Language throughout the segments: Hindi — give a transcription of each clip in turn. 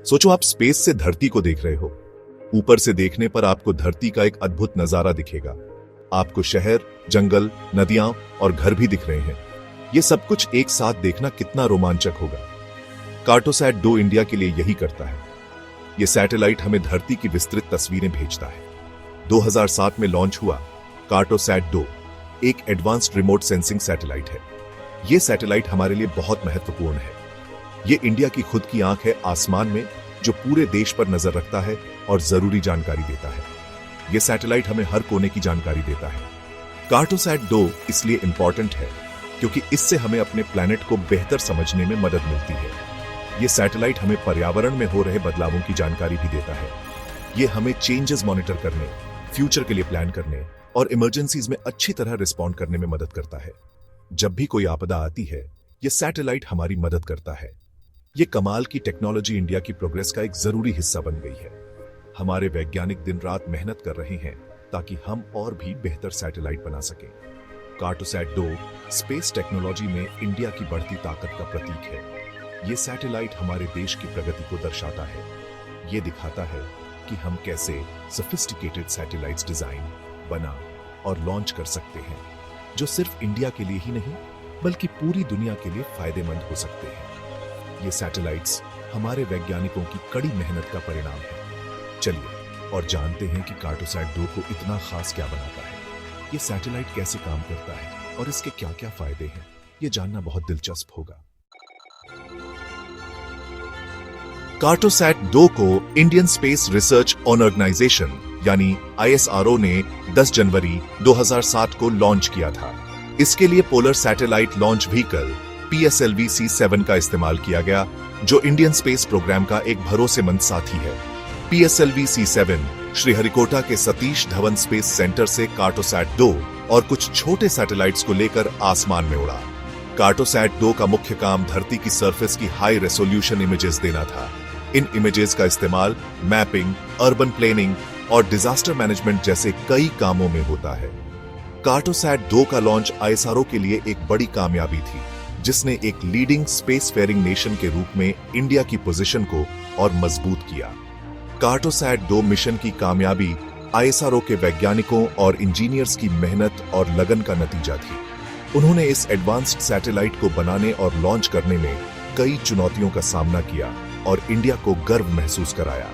सोचो आप स्पेस से धरती को देख रहे हो। ऊपर से देखने पर आपको धरती का एक अद्भुत नजारा दिखेगा। आपको शहर, जंगल, नदियां और घर भी दिख रहे हैं। ये सब कुछ एक साथ देखना कितना रोमांचक होगा। कार्टोसैट 2 इंडिया के लिए यही करता है। ये सैटेलाइट हमें धरती की विस्तृत तस्वीरें भेजता है। 2007 में लॉन्च हुआ कार्टोसैट 2 एक एडवांस्ड रिमोट सेंसिंग सैटेलाइट है। ये सैटेलाइट हमारे लिए बहुत महत्वपूर्ण है। ये इंडिया की खुद की आंख है आसमान में, जो पूरे देश पर नजर रखता है और जरूरी जानकारी देता है। ये सैटेलाइट हमें हर कोने की जानकारी देता है। कार्टोसैट 2 इसलिए इंपॉर्टेंट है क्योंकि इससे हमें अपने प्लैनेट को बेहतर समझने में मदद मिलती है। ये सैटेलाइट हमें पर्यावरण में हो रहे बदलावों की जानकारी भी देता है। ये हमें चेंजेस मॉनिटर करने, फ्यूचर के लिए प्लान करने और इमरजेंसीज में अच्छी तरह रिस्पॉन्ड करने में मदद करता है। जब भी कोई आपदा आती है, ये सैटेलाइट हमारी मदद करता है। ये कमाल की टेक्नोलॉजी इंडिया की प्रोग्रेस का एक जरूरी हिस्सा बन गई है। हमारे वैज्ञानिक दिन रात मेहनत कर रहे हैं ताकि हम और भी बेहतर सैटेलाइट बना सकें। कार्टोसैट 2 स्पेस टेक्नोलॉजी में इंडिया की बढ़ती ताकत का प्रतीक है। ये सैटेलाइट हमारे देश की प्रगति को दर्शाता है। ये दिखाता है कि हम कैसे सोफिस्टिकेटेड सैटेलाइट्स डिजाइन, बना और लॉन्च कर सकते हैं, जो सिर्फ इंडिया के लिए ही नहीं बल्कि पूरी दुनिया के लिए फायदेमंद हो सकते हैं। ये सैटेलाइट्स हमारे वैज्ञानिकों की कड़ी मेहनत का परिणाम है। चलिए और जानते हैं कि कार्टोसैट 2 को इतना खास क्या बनाता है। ये सैटेलाइट कैसे काम करता है और इसके क्या-क्या फायदे हैं, ये जानना बहुत दिलचस्प होगा। कार्टोसैट 2 को इंडियन स्पेस रिसर्च ऑर्गेनाइजेशन यानी ISRO ने 10 जनवरी 2007 को लॉन्च किया था। इसके लिए polar satellite launch vehicle PSLV-C7 का इस्तेमाल किया गया, जो इंडियन स्पेस प्रोग्राम का एक भरोसेमंद साथी है। PSLV-C7 श्रीहरिकोटा के सतीश धवन स्पेस सेंटर से कार्टोसैट 2 और कुछ छोटे सैटेलाइट्स को लेकर आसमान में उड़ा। कार्टोसैट 2 का मुख्य काम धरती की सरफेस की हाई रेजोल्यूशन इमेजेस देना था। इन इमेजेस का इस्तेमाल मैपिंग, अर्बन प्लानिंग और डिजास्टर मैनेजमेंट जैसे कई कामों में होता है। कार्टोसैट 2 का लॉन्च ISRO के लिए एक बड़ी कामयाबी थी, जिसने एक लीडिंग स्पेस फेयरिंग नेशन के रूप में इंडिया की पोजीशन को और मजबूत किया। कार्टोसैट 2 मिशन की कामयाबी ISRO के वैज्ञानिकों और इंजीनियर्स की मेहनत और लगन का नतीजा थी। उन्होंने इस एडवांस्ड सैटेलाइट को बनाने और लॉन्च करने में कई चुनौतियों का सामना किया और इंडिया को गर्व महसूस कराया।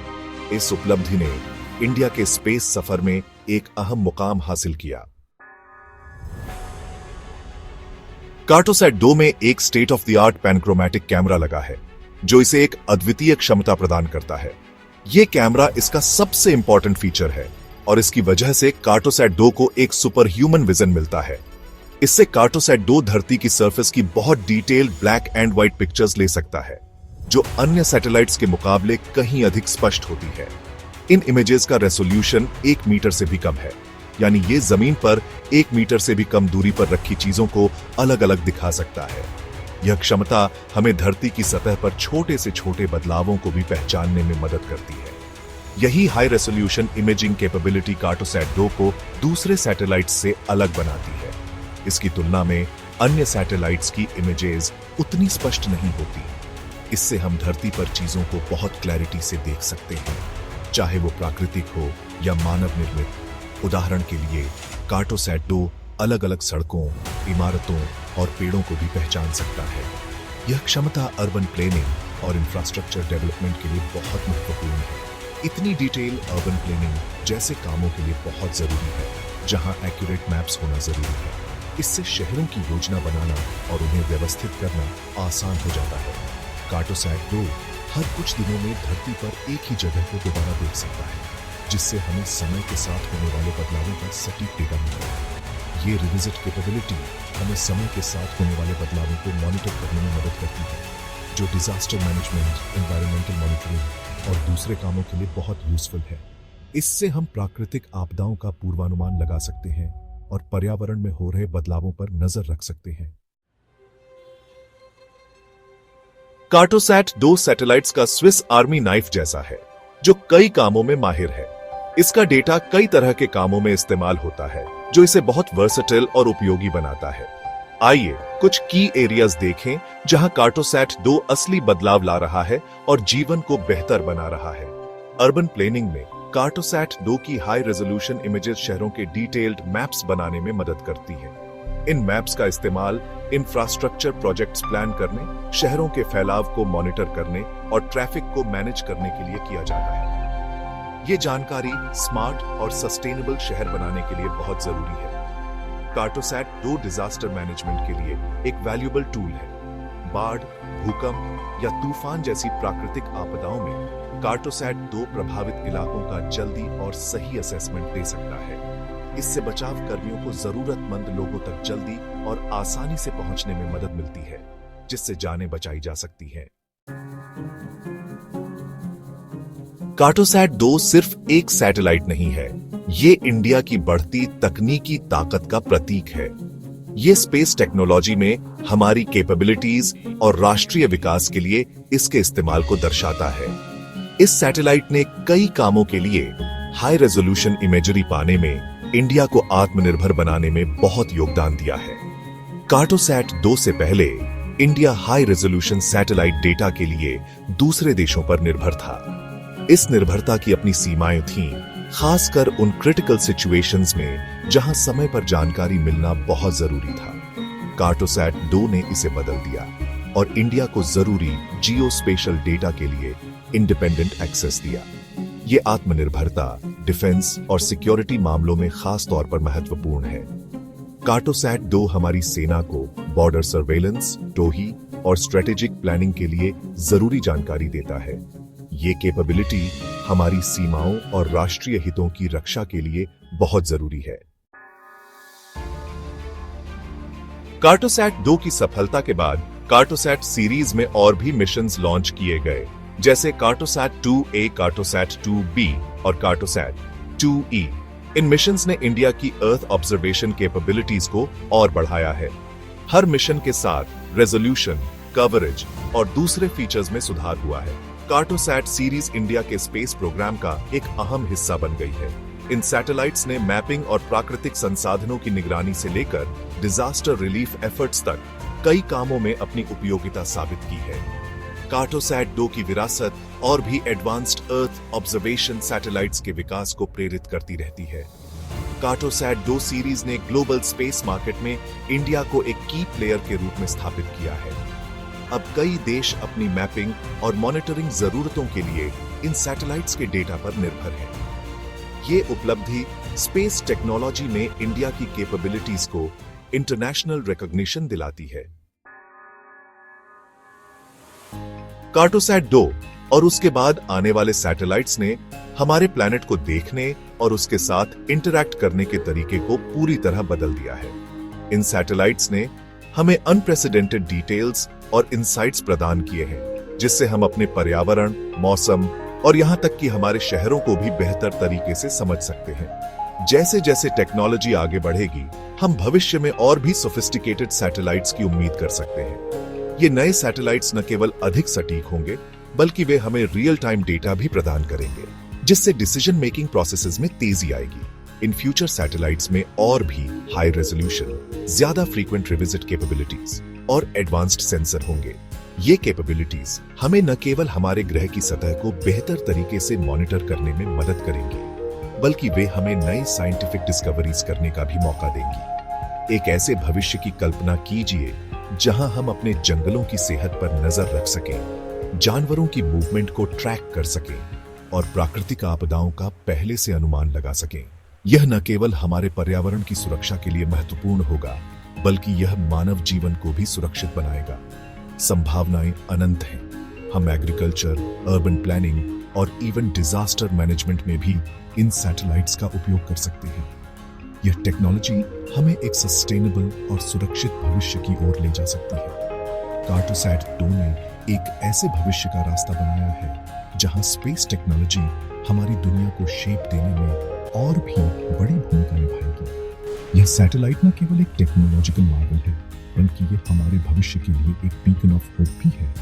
इस उपलब्धि ने इंडिया के स्पेस सफर में एक अहम मुकाम हासिल किया। कार्टोसैट 2 में एक state of the art panchromatic camera लगा है, जो इसे एक अद्वितीय क्षमता प्रदान करता है। यह कैमरा इसका सबसे इंपॉर्टेंट फीचर है और इसकी वजह से कार्टोसैट 2 को एक सुपर ह्यूमन विजन मिलता है। इससे कार्टोसैट 2 धरती की सरफेस की बहुत detailed black and white pictures ले सकता है, जो अन्य सैटेलाइट्स के मुकाबले कहीं अधिक स्पष्ट होती है। इन इमेजेस का रेजोल्यूशन 1 मीटर से भी कम है, यानी ये जमीन पर 1 मीटर से भी कम दूरी पर रखी चीजों को अलग अलग दिखा सकता है। यह क्षमता हमें धरती की सतह पर छोटे से छोटे बदलावों को भी पहचानने में मदद करती है। यही high resolution imaging capability Cartosat 2 को दूसरे सैटेलाइट्स से अलग बनाती है। इसकी तुलना में अन्य सैटेलाइट्स की इमेजेस उतनी स्पष्ट नहीं होती। इससे हम धरती पर चीजों को बहुत क्लैरिटी से देख सकते हैं, चाहे वो प्राकृतिक हो या मानव निर्मित। उदाहरण के लिए कार्टोसैट 2 अलग अलग सड़कों, इमारतों और पेड़ों को भी पहचान सकता है। यह क्षमता अर्बन प्लानिंग और इंफ्रास्ट्रक्चर डेवलपमेंट के लिए बहुत महत्वपूर्ण है। इतनी डिटेल अर्बन प्लानिंग जैसे कामों के लिए बहुत जरूरी है, जहां एक्यूरेट मैप्स होना जरूरी है। इससे शहरों की योजना बनाना और उन्हें व्यवस्थित करना आसान हो जाता है। कार्टोसैट 2 हर कुछ दिनों में धरती पर एक ही जगह को दोबारा देख सकता है, जिससे हमें समय के साथ होने वाले बदलावों का सटीक डेटा मिलता है। ये रिविजिट कैपेबिलिटी हमें समय के साथ होने वाले बदलावों को मॉनिटर करने में मदद करती है, जो डिजास्टर मैनेजमेंट, एनवायरमेंटल मॉनिटरिंग और दूसरे कामों के लिए बहुत यूजफुल है। इससे हम प्राकृतिक आपदाओं का पूर्वानुमान लगा सकते हैं और पर्यावरण में हो रहे बदलावों पर नजर रख सकते हैं। कार्टोसैट 2 सैटेलाइट्स का स्विस आर्मी नाइफ जैसा है, जो कई कामों में माहिर है। इसका डेटा कई तरह के कामों में इस्तेमाल होता है, जो इसे बहुत वर्सेटाइल और उपयोगी बनाता है। आइए कुछ की एरियाज देखें जहां कार्टोसैट 2 असली बदलाव ला रहा है और जीवन को बेहतर बना रहा है। अर्बन प्लानिंग में कार्टोसैट 2 की हाई रेजोल्यूशन इमेजेस शहरों के डिटेल्ड मैप्स बनाने में मदद करती है। इन मैप्स का इस्तेमाल इंफ्रास्ट्रक्चर प्रोजेक्ट्स प्लान करने, शहरों के फैलाव को मॉनिटर करने और ट्रैफिक को मैनेज करने के लिए किया जाता है। ये जानकारी स्मार्ट और सस्टेनेबल शहर बनाने के लिए बहुत जरूरी है। कार्टोसैट 2 डिजास्टर मैनेजमेंट के लिए एक वैल्यूएबल टूल है। बाढ़, भूकंप या तूफान जैसी प्राकृतिक आपदाओं में कार्टोसैट 2 प्रभावित इलाकों का जल्दी और सही असेसमेंट दे सकता है। इससे बचाव कर्मियों को जरूरतमंद लोगों तक जल्दी और आसानी से पहुंचने में मदद मिलती है, जिससे जानें बचाई जा सकती हैं। कार्टोसैट 2 सिर्फ एक सैटेलाइट नहीं है, ये इंडिया की बढ़ती तकनीकी ताकत का प्रतीक है। ये स्पेस टेक्नोलॉजी में हमारी कैपेबिलिटीज और राष्ट्रीय विकास के लिए इसके इस्तेमाल को दर्शाता है। इस सैटेलाइट ने कई कामों के लिए हाई रेजोल्यूशन इमेजरी पाने में इंडिया को आत्मनिर्भर बनाने में बहुत योगदान दिया है। कार्टोसैट 2 से पहले India high resolution satellite data के लिए दूसरे देशों पर निर्भर था। इस निर्भरता की अपनी सीमाएं थीं, खासकर उन क्रिटिकल सिचुएशंस में जहां समय पर जानकारी मिलना बहुत जरूरी था। कार्टोसैट 2 ने इसे बदल दिया और इंडिया को जरूरी जियो स्पेशल डेटा के लिए इंडिपेंडेंट एक्सेस दिया। ये आत्मनिर्भरता, डिफेंस और सिक्योरिटी मामलों में खास तौर पर महत्वपूर्ण है। कार्टोसैट 2 हमारी सेना को बॉर्डर सर्वेलेंस, टोही और स्ट्रेटेजिक प्लानिंग के लिए जरूरी जानकारी देता है। ये कैपेबिलिटी हमारी सीमाओं और राष्ट्रीय हितों की रक्षा के लिए बहुत जरूरी है। कार्टोसैट 2 की सफलता के बाद कार्टोसैट सीरीज में और भी मिशंस लॉन्च किए गए, जैसे कार्टोसैट 2A, कार्टोसैट 2B और कार्टोसैट 2E। इन मिशंस ने इंडिया की अर्थ ऑब्जर्वेशन कैपेबिलिटीज को और बढ़ाया है। हर मिशन के साथ रेजोल्यूशन, कवरेज और दूसरे फीचर्स में सुधार हुआ है। कार्टोसैट सीरीज इंडिया के स्पेस प्रोग्राम का एक अहम हिस्सा बन गई है। इन सैटेलाइट्स ने मैपिंग और प्राकृतिक संसाधनों की निगरानी से लेकर डिजास्टर रिलीफ एफर्ट्स तक कई कामों में अपनी उपयोगिता साबित की है। कार्टोसैट 2 की विरासत और भी एडवांस्ड अर्थ ऑब्जर्वेशन सैटेलाइट्स के विकास को प्रेरित करती रहती है। कार्टोसैट 2 सीरीज ने ग्लोबल स्पेस मार्केट में इंडिया को एक की प्लेयर के रूप में स्थापित किया है। अब कई देश अपनी मैपिंग और मॉनिटरिंग जरूरतों के लिए इन सैटेलाइट्स के डेटा पर निर्भर हैं। ये उपलब्धि स्पेस टेक्नोलॉजी में इंडिया की कैपेबिलिटीज को इंटरनेशनल रिकॉग्निशन दिलाती है। कार्टोसैट 2 और उसके बाद आने वाले सैटेलाइट्स ने हमारे प्लैनेट को देखने और उसके साथ इंटरैक्ट करने के तरीके को पूरी तरह बदल दिया है। इन सैटेलाइट्स ने हमें अनप्रेसिडेंटेड डिटेल्स और इंसाइट्स प्रदान किए हैं, जिससे हम अपने पर्यावरण, मौसम और यहां तक कि हमारे शहरों को भी बेहतर तरीके से समझ सकते हैं। जैसे जैसे टेक्नोलॉजी आगे बढ़ेगी, हम भविष्य में और भी सोफिस्टिकेटेड सैटेलाइट्स की उम्मीद कर सकते हैं। ये नए सैटेलाइट्स न केवल अधिक सटीक होंगे, बल्कि वे हमें रियल टाइम डेटा भी प्रदान करेंगे, जिससे डिसीजन मेकिंग प्रोसेसेस में तेजी आएगी। इन फ्यूचर सैटेलाइट्स में और भी हाई रेजोल्यूशन, ज्यादा फ्रीक्वेंट रिविजिट कैपेबिलिटीज और एडवांस्ड सेंसर होंगे। ये कैपेबिलिटीज हमें न केवल हमारे ग्रह की सतह को बेहतर तरीके से मॉनिटर करने में मदद करेंगे, बल्कि वे हमें नए साइंटिफिक डिस्कवरीज करने का भी मौका देंगी। एक ऐसे भविष्य की कल्पना कीजिए जहां हम अपने जंगलों की सेहत पर नजर रख सकें, जानवरों की मूवमेंट को ट्रैक कर सकें और प्राकृतिक आपदाओं का पहले से अनुमान लगा सकें। यह न केवल हमारे पर्यावरण की सुरक्षा के लिए महत्वपूर्ण होगा, बल्कि यह मानव जीवन को भी सुरक्षित बनाएगा। संभावनाएं अनंत हैं। हम एग्रीकल्चर, अर्बन प्लानिंग और इवन डिजास्टर मैनेजमेंट में भी इन सैटेलाइट्स का उपयोग कर सकते हैं। यह टेक्नोलॉजी हमें एक सस्टेनेबल और सुरक्षित भविष्य की ओर ले जा सकती है। कार्टोसैट 2 ने एक ऐसे भविष्य का रास्ता बनाया है जहां स्पेस टेक्नोलॉजी हमारी दुनिया को शेप देने में और भी बड़ी भूमिका निभाएगी। यह सैटेलाइट न केवल एक टेक्नोलॉजिकल मार्वल है, बल्कि ये हमारे भविष्य के लिए एक बीकन ऑफ होप भी है।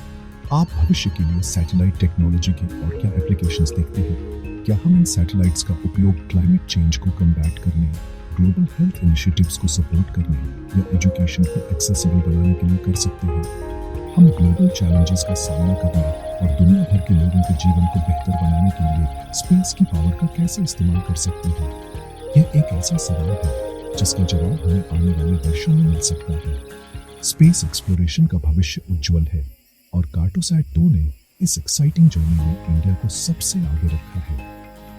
आप भविष्य के लिए सैटेलाइट टेक्नोलॉजी के और क्या एप्लीकेशंस देखते हैं? क्या हम इन सैटेलाइट्स का उपयोग क्लाइमेट चेंज को कम्बैट करने, ग्लोबल हेल्थ इनिशिएटिव्स को सपोर्ट करने या एजुकेशन को एक्सेसिबल बनाने के लिए कर सकते हैं। हम ग्लोबल चैलेंजेस का सामना करने और दुनिया भर के लोगों के जीवन को बेहतर बनाने के लिए स्पेस की पावर का कैसे इस्तेमाल कर सकते हैं? यह एक ऐसा सवाल है जिसका जवाब हमें आने वाले वर्षों में मिल सकता है। स्पेस एक्सप्लोरेशन का भविष्य उज्जवल है और कार्टोसैट 2 ने इस एक्साइटिंग जर्नी में इंडिया को सबसे आगे रखा है।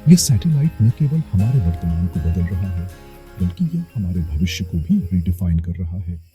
यह सैटेलाइट न केवल हमारे वर्तमान को बदल रहा है, बल्कि यह हमारे भविष्य को भी रिडिफाइन कर रहा है।